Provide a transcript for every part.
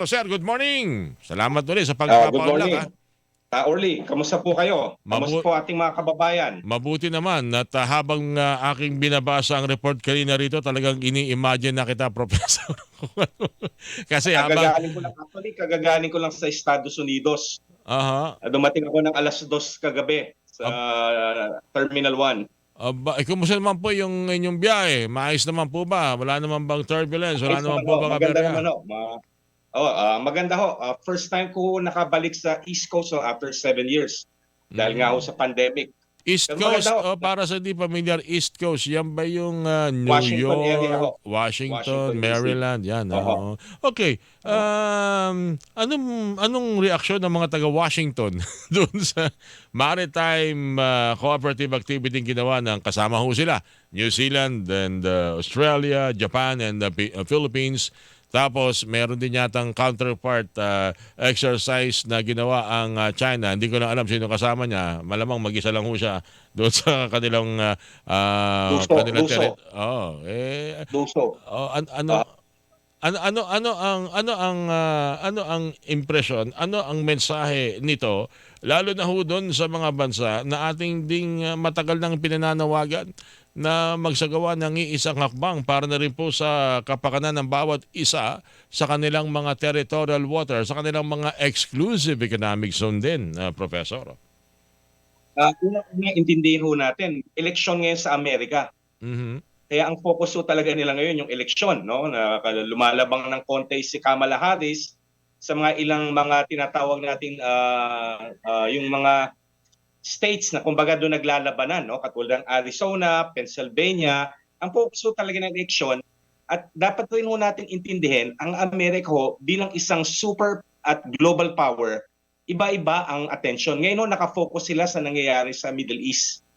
So, sir, good morning. Salamat ulit sa Good pagpapaunlak. morning. Orly, kamusta po kayo? Kamusta po ating mga kababayan? Mabuti naman at habang aking binabasa ang report kanina rito, talagang ini-imagine na kita, Professor. Kasi habang... Kagagaling ko lang sa Estados Unidos. Aha. Dumating ako ng alas 2 kagabi sa Terminal 1. Kumusta naman po yung inyong biyahe? Maayos naman po ba? Wala naman bang turbulence? Wala naman po bang maganda aberya? naman ho. Maganda ho. First time ko nakabalik sa East Coast after 7 years. Dahil nga ho sa pandemic. East Pero Coast, maganda ho. para sa di familiar, East Coast, yan ba yung New Washington area ho. York, Washington, DC. Maryland, yan. Okay. Anong reaksyon ng mga taga-Washington doon sa maritime cooperative activity ginawa ng kasama ho sila? New Zealand and Australia, Japan and the Philippines. Tapos, meron din yatang counterpart exercise na ginawa ang China. Hindi ko na alam sino kasama niya. Malamang mag-isa lang ho siya doon sa kanilang Luso. Luso. Ano ang impression, ano ang mensahe nito lalo na ho doon sa mga bansa na ating ding matagal nang pinananawagan na magsagawa ng iisang hakbang para na rin po sa kapakanan ng bawat isa sa kanilang mga territorial water, sa kanilang mga exclusive economic zone din, Professor? Una intindihin ho natin, eleksyon ngayon sa Amerika. Kaya ang focus ho talaga nila ngayon yung eleksyon, no? Na lumalabang ng konti si Kamala Harris sa mga ilang mga tinatawag nating yung mga states na kumbaga doon naglalabanan, no? Katulad ng Arizona, Pennsylvania. Ang focus ho talaga ng eleksyon at dapat rin ho natin intindihin ang Amerika ho bilang isang super at global power, iba-iba ang attention. Ngayon ho nakafocus sila sa nangyayari sa Middle East.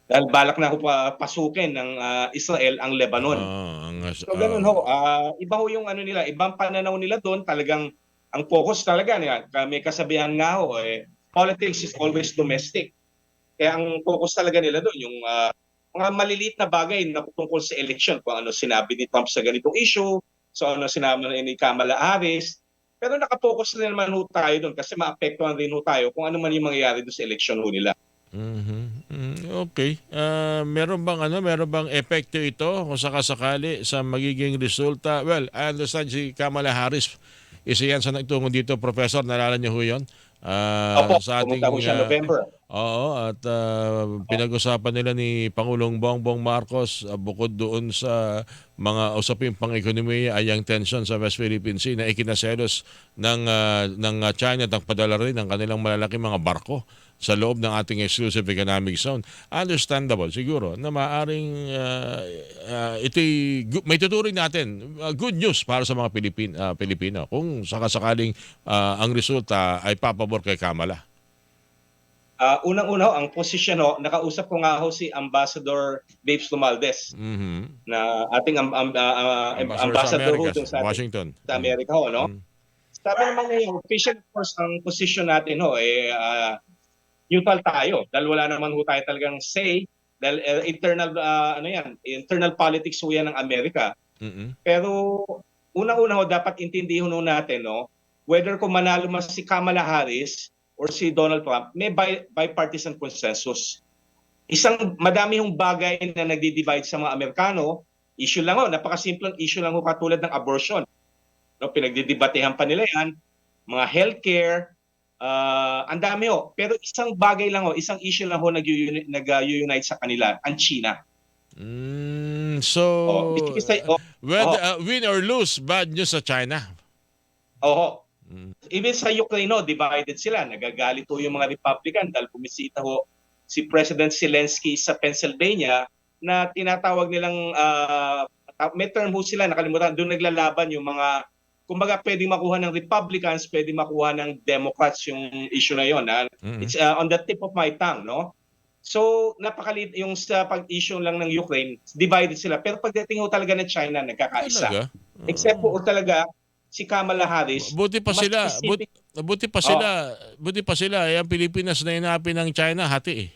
Dahil balak na ho pasukin ng Israel ang Lebanon. So ganun ho, iba ho yung ano nila, ibang pananaw nila doon, talagang ang focus talaga nila. May kasabihan nga ho, politics is always domestic. Kaya ang focus talaga nila doon, yung mga maliliit na bagay na tungkol sa election, kung ano sinabi ni Trump sa ganitong issue, so ano sinabi ni Kamala Harris. Pero nakapokus na naman ho tayo doon kasi maapektuhan rin ho tayo kung ano man yung mangyayari doon sa election ho nila. Okay. Meron bang epekto ito kung sakasakali sa magiging resulta? Well, I understand si Kamala Harris, isa yan sa nagtungo dito, Professor, nalala niyo ho yun? Sa ating siya November. Oo, at pinag-usapan nila ni Pangulong Bongbong Marcos bukod doon sa mga usaping pang-ekonomiya ay ang tension sa West Philippine Sea na ikinaselos ng China at nagpadala rin ng kanilang malalaking mga barko sa loob ng ating exclusive economic zone. Understandable siguro na maaring may tuturing natin good news para sa mga Pilipino kung sakasakaling ang resulta ay papabor kay Kamala. Unang-una ang posisyon ho, nakausap ko nga ho si Ambassador Babes Lumaldes na ating ambassador ho sa Washington, sa Amerika ho, no? Sabi naman niya yung official course ang posisyon natin ho neutral tayo dahil wala naman ho tayo talagang say dahil internal politics ho yan ng Amerika. Pero unang-una ho dapat intindihin ho natin, no, whether kung manalo mas si Kamala Harris or si Donald Trump, may bipartisan consensus. Madami hong bagay na nagdi-divide sa mga Amerikano. Issue lang ho, napakasimpleng issue lang ho katulad ng abortion. No, pinagdidebatehan pa nila yan, mga healthcare, ang dami ho. Pero isang bagay lang ho, isang issue lang ho nag-unite sa kanila, ang China. Win or lose, bad news sa China. Even sa Ukraine, divided sila. Nagagalit ho yung mga Republican dahil bumisita ho si President Zelensky sa Pennsylvania na tinatawag nilang may term ho sila, nakalimutan, doon naglalaban yung mga, kumbaga pwedeng makuha ng Republicans, pwedeng makuha ng Democrats yung issue na yun. It's on the tip of my tongue, no? So, napakalit yung sa pag-issue lang ng Ukraine, divided sila. Pero pagdating ho talaga ng China, nagkakaisa. Except po talaga, si Kamala Harris. Buti pa sila, ang Pilipinas na inapin ng China hati eh.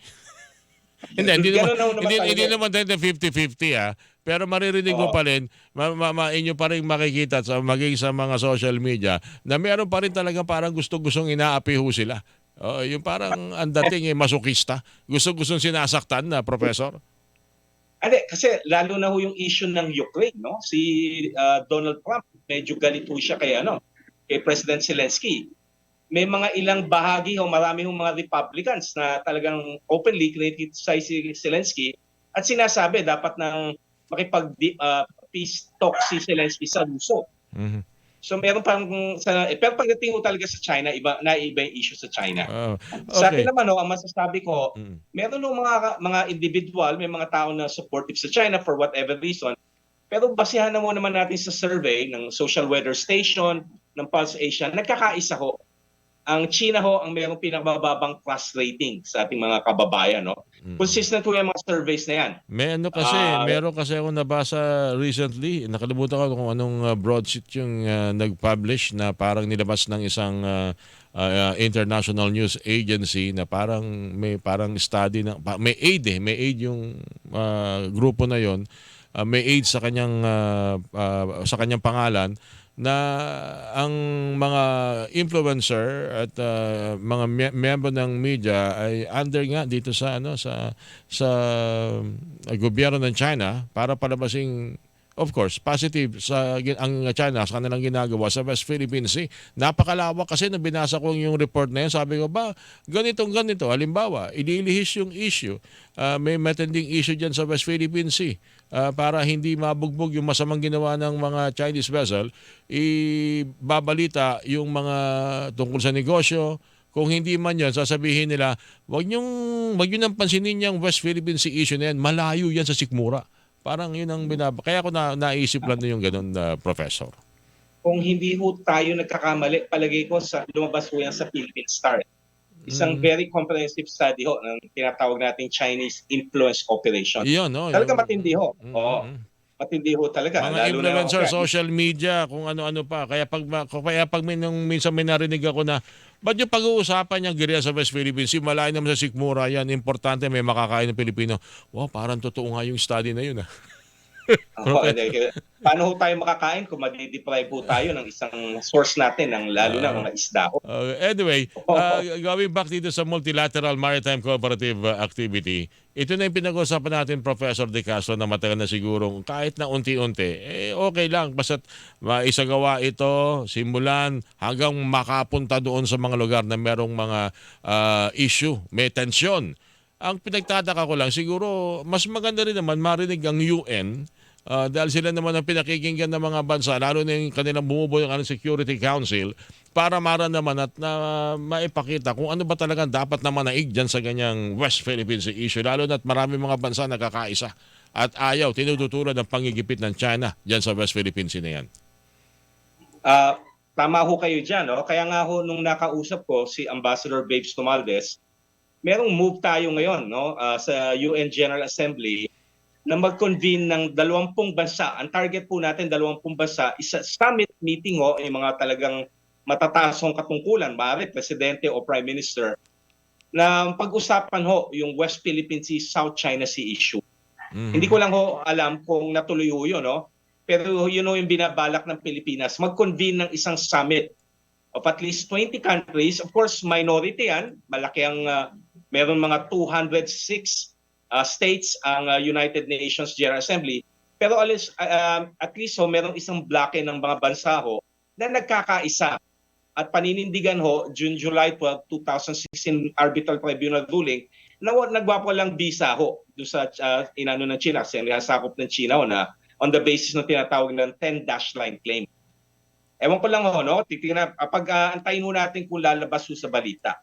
Hindi naman 50-50 Pero maririnig mo Oo. pa rin, inyo pa rin makikita sa maging sa mga social media na meron pa rin talaga parang gustong-gustong inaapi ho sila. Yung parang ang dating masokista. Gusto-gustong sinasaktan na professor. Kasi lalo na ho yung issue ng Ukraine, no? Si Donald Trump, medyo galit ho siya kay President Zelensky. May mga ilang bahagi o marami hong mga Republicans na talagang openly criticize si Zelensky at sinasabi dapat nang peace talk si Zelensky sa luso. Mhm. So meron pang pero pagdating ho talaga sa China, iba yung issue sa China. Oh, Sa akin okay. naman ang masasabi ko, Mm. meron ng mga individual, may mga tao na supportive sa China for whatever reason. Pero basihan na mo naman natin sa survey ng Social Weather Station, ng Pulse Asia, nagkakaisa ho. Ang China ho ang mayroong pinakamababang trust rating sa ating mga kababayan, no? Consistent ho yung mga surveys na yan. Meron kasi ako nabasa recently. Nakalimutan ko kung anong broadsheet yung nag-publish na parang nilabas ng isang international news agency na parang may parang study na may aid yung grupo na yon. May aid sa kanyang pangalan na ang mga influencer at mga miyembro ng media ay under nga dito sa gobyerno ng China para palabasing, of course, positive ang China sa kanilang ginagawa sa West Philippine Sea. Napakalawak kasi nung binasa ko yung report na yun, sabi ko ba, ganito. Halimbawa, ililihis yung issue. May matinding issue dyan sa West Philippine Sea. Para hindi mabugbog yung masamang ginawa ng mga Chinese vessel, ibabalita yung mga tungkol sa negosyo. Kung hindi man yan, sasabihin nila, wag nyo nang pansinin yung West Philippine Sea issue na yan, malayo yan sa sikmura. Parang yun ang Kaya ako naisip lang na yung ganun, professor. Kung hindi ho tayo nagkakamali, palagay ko lumabas ho yan sa Philippine Star. Isang very comprehensive study ho ng tinatawag nating Chinese Influence Operation. Iyon, no? Talaga matindi ho. Oo. Matindi ho talaga. Mga Lalo influencer, na, social media, kung ano-ano pa. Kaya pag minsan may narinig ako na, ba't yung pag-uusapan niyang giriya sa West Philippines Sea, malayo naman sa sikmura yan, importante may makakain ng Pilipino. Wow, parang totoo nga yung study na yun. paano ho tayo makakain kung madi-deprive ho tayo ng isang source natin, lalo na mga isda ho. Anyway, going back dito sa multilateral maritime cooperative activity, ito na yung pinag-usapan natin, Professor De Castro, na matagal na siguro, kahit na unti-unti, okay lang, basta't maisagawa ito, simulan, hanggang makapunta doon sa mga lugar na merong mga issue, may tensyon. Ang pinagtataka ko lang, siguro, mas maganda rin naman marinig ang UN, dahil sila naman ang pinakikinggan ng mga bansa, lalo na yung kanilang bumubuo ng Security Council, para naman at maipakita kung ano ba talagang dapat na manaig dyan sa ganyang West Philippines issue, lalo na at marami mga bansa nagkakaisa at ayaw, tinututulan ng pangigipit ng China dyan sa West Philippines na yan. Tama ho kayo dyan. No? Kaya nga ho, nung nakausap ko si Ambassador Babes Tomaldes, merong move tayo ngayon sa UN General Assembly na mag-convene ng 20 bansa. Ang target po natin, 20 bansa, isa summit meeting yung mga talagang matatasong katungkulan, maaari Presidente o Prime Minister, na pag-usapan yung West Philippine Sea, South China Sea issue. Hindi ko lang alam kung natuloy yun, pero yun yung binabalak ng Pilipinas, mag-convene ng isang summit of at least 20 countries. Of course, minority yan. Malaki ang meron mga 206 states ang United Nations General Assembly. Pero at least merong isang bloke ng mga bansa na nagkakaisa at paninindigan July 12, 2016 Arbitral Tribunal ruling na nagwapo lang visa doon sa inano ng China, kasi sakop ng China na on the basis ng tinatawag ng 10-dash line claim. Ewan ko lang titingnan, antayin natin kung lalabas sa balita.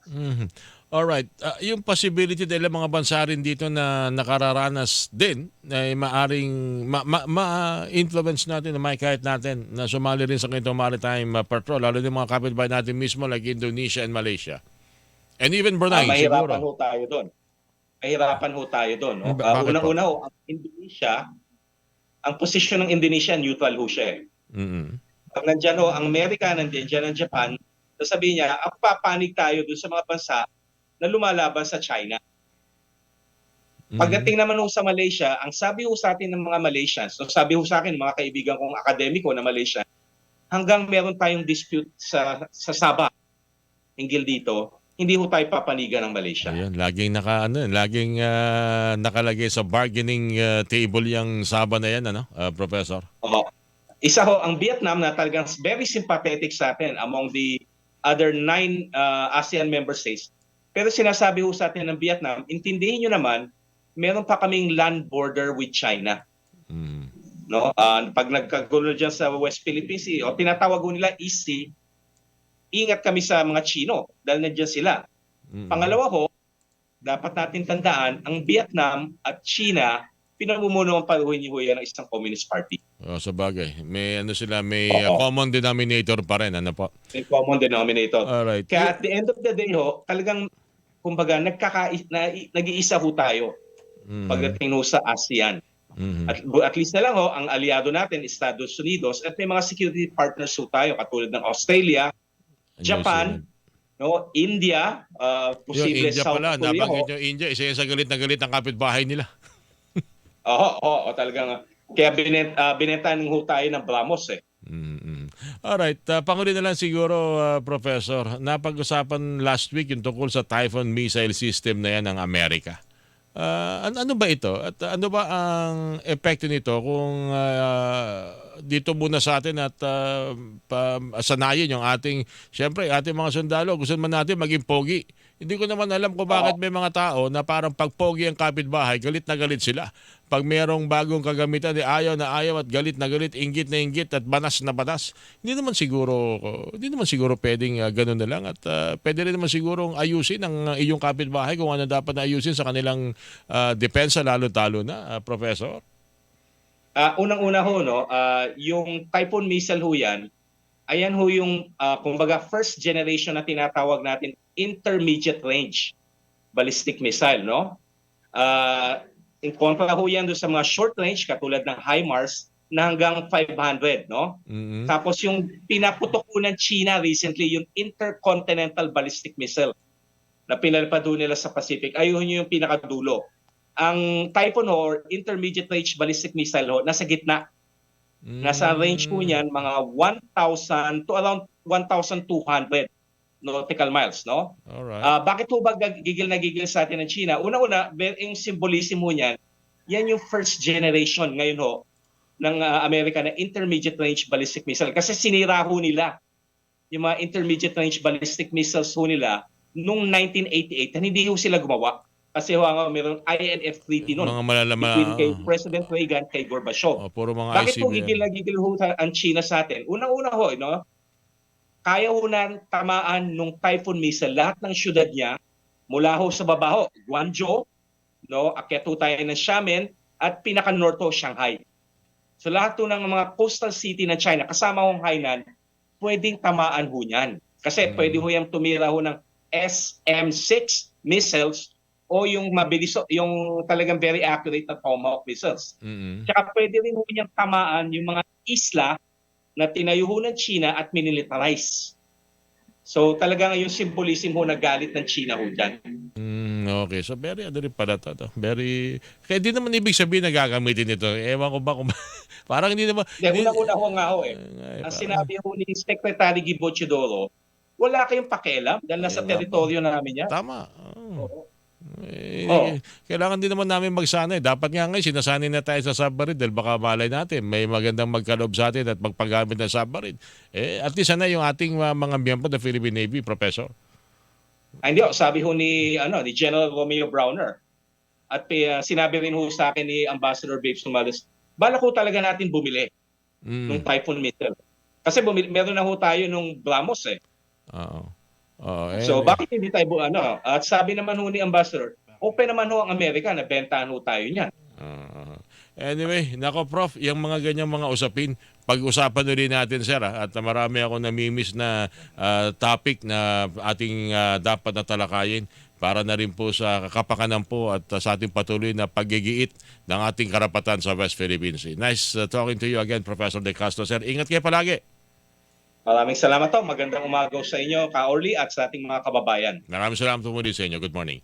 Alright, yung possibility dahil mga bansa rin dito na nakararanas din na maaring ma-influence natin, na kahit natin na sumali rin sa ganitong maritime patrol, lalo yung mga kapitbahay natin mismo like Indonesia and Malaysia. And even Brunei, mahirapan siguro. Mahirapan tayo doon. Unang-una ang Indonesia, ang posisyon ng Indonesia, neutral siya . Pag nandiyan ang Amerika, nandiyan ang Japan, sasabihin niya, papanig tayo doon sa mga bansa na lumalaban sa China. Mhm. Pagdating naman ho sa Malaysia, ang sabi ho sa atin ng mga Malaysians, so sabi ho sa akin ng mga kaibigan kong akademiko na Malaysian, hanggang meron tayong dispute sa Sabah hinggil dito, hindi ho tayo papanigan ng Malaysia. Ayun, laging laging, nakalagay sa bargaining, table yang Sabah na 'yan ano, Professor? Oo. Isa ho ang Vietnam na talagang very sympathetic sa atin among the other 9 ASEAN member states. Pero sinasabi ho sa atin ng Vietnam, intindihin niyo naman, meron pa kaming land border with China, Mm, 'no? Pag nagkagulo diyan sa West Philippine Sea o tinatawag ho nila East Sea, ingat kami sa mga Chino dahil nandiyan sila. mm. Pangalawa ho, dapat natin tandaan ang Vietnam at China pinamumunuan pa rin ho yan ng isang Communist Party. Oh, sabagay may ano sila, may, Oo, common denominator pa rin, ano po? may common denominator. Alright, Kaya at the end of the day ho, talagang kumbaga nag-iisa ho tayo mhm, pagdating ho sa ASEAN. mhm. At least na lang ho, ang aliado natin Estados Unidos at may mga security partners ho tayo katulad ng Australia, New Japan, Zealand. no, India, Yung posible India South pala, Korea nabanggit ho. yung India, isa yan sa galit na galit ang kapitbahay nila. Oo, oo, talagang kaya binentahan ho tayo ng Bramos eh. Mm, mm. Alright, panghuli na lang siguro, Professor, napag-usapan last week yung tungkol sa Typhoon missile system na yan ng Amerika. Ano ba ito? At ano ba ang epekto nito kung dito muna sa atin at sanayin yung ating, siyempre, ating mga sundalo, gusto man natin maging pogi. Hindi ko naman alam kung bakit Oo. may mga tao na parang pag pogi ang kapitbahay, galit na galit sila. Pag merong bagong kagamitan, ayaw na ayaw at galit na galit, inggit na inggit at banas na banas. Hindi naman siguro pwedeng ganun na lang at pwede rin naman siguro ayusin ang iyong kapitbahay kung ano dapat na ayusin sa kanilang depensa lalo-talo na, Professor. Unang-una ho 'no, yung Typhoon missile ho 'yan, ayan ho yung kumbaga first generation na tinatawag natin intermediate range ballistic missile 'no. In kontra ho 'yan do'n sa mga short range katulad ng HIMARS na hanggang 500 'no. Mm. Tapos yung pinaputok po ng China recently yung intercontinental ballistic missile na pinalipad ho nila sa Pacific, ayun yung pinakadulo. Ang Typhoon ho or intermediate range ballistic missile ho nasa gitna. Nasa range po Mm. niyan mga 1,000 to around 1,200 nautical miles, no? Alright. Bakit po ba gigil na gigil sa atin ng China? Una-una, yung symbolism mo niyan, yan yung first generation ngayon ho ng Amerika na intermediate range ballistic missile. Kasi sinira ho nila yung mga intermediate range ballistic missiles ho nila noong 1988 na hindi ho sila gumawa. Kasi ho, mayroong INF treaty nun Mga malalama, between kay President Reagan kay Gorbachev. puro mga Bakit po ICBM. gigil na gigil ho ang China sa atin? Unang-una ho, no? Kaya ho na tamaan nung Typhoon missile lahat ng syudad niya mula ho sa baba ho, Guangzhou, no? Akyat ho tayo ng Xiamen at pinaka-north ho, Shanghai. So lahat ho ng mga coastal city ng China, kasama hong Hainan, pwedeng tamaan ho niyan. Kasi pwede ho Mm. yung tumira ho ng SM-6 missiles o yung mabilis, yung talagang very accurate na Tomahawk missiles. Mm. Tsaka pwede rin ho niyang tamaan yung mga isla na tinayo ho ng China at minilitarize. So talagang yung symbolism ho na galit ng China ho dyan. Okay. So very ano rin pala 'to 'no, very kaya di naman ibig sabihin na gagamitin ito. Ewan ko ba kung parang hindi naman Hindi, hindi unang-una ho nga ho eh. Ang parang sinabi ho ni Secretary Gibo Chidoro, wala kayong pakialam dahil nasa ayun nga po. teritoryo namin yan. Tama, oo. Oo. Oo. Kailangan din naman namin magsanay. Dapat nga ngayon sinasanay na tayo sa submarine dahil baka malay natin may magandang magkaloob sa atin at magpagamit ng submarine. At least sana yung ating mga miyembro ng Philippine Navy, Professor. Hindi ho, sabi ho ni General Romeo Browner at sinabi rin ho sa akin ni Ambassador Babe Sumales, balak ho talaga natin bumili nung Mm, Typhoon missile. Kasi meron na ho tayo nung BrahMos eh. oo. Oo, So bakit hindi tayo at sabi naman ho ni Ambassador, open naman ho ang Amerika na bentahan ho tayo niyan. Oo. Anyway, nako Prof, yung mga ganyang mga usapin, pag-usapan ulit natin sir at marami ako namimiss na topic na ating dapat na talakayin para na rin po sa kapakanan po at sa ating patuloy na paggigiit ng ating karapatan sa West Philippine Sea. Nice talking to you again, Professor De Castro. Sir, ingat kayo palagi. Maraming salamat ho. Magandang umaga sa inyo, Ka Orly, at sa ating mga kababayan. Maraming salamat po muli sa inyo. Good morning.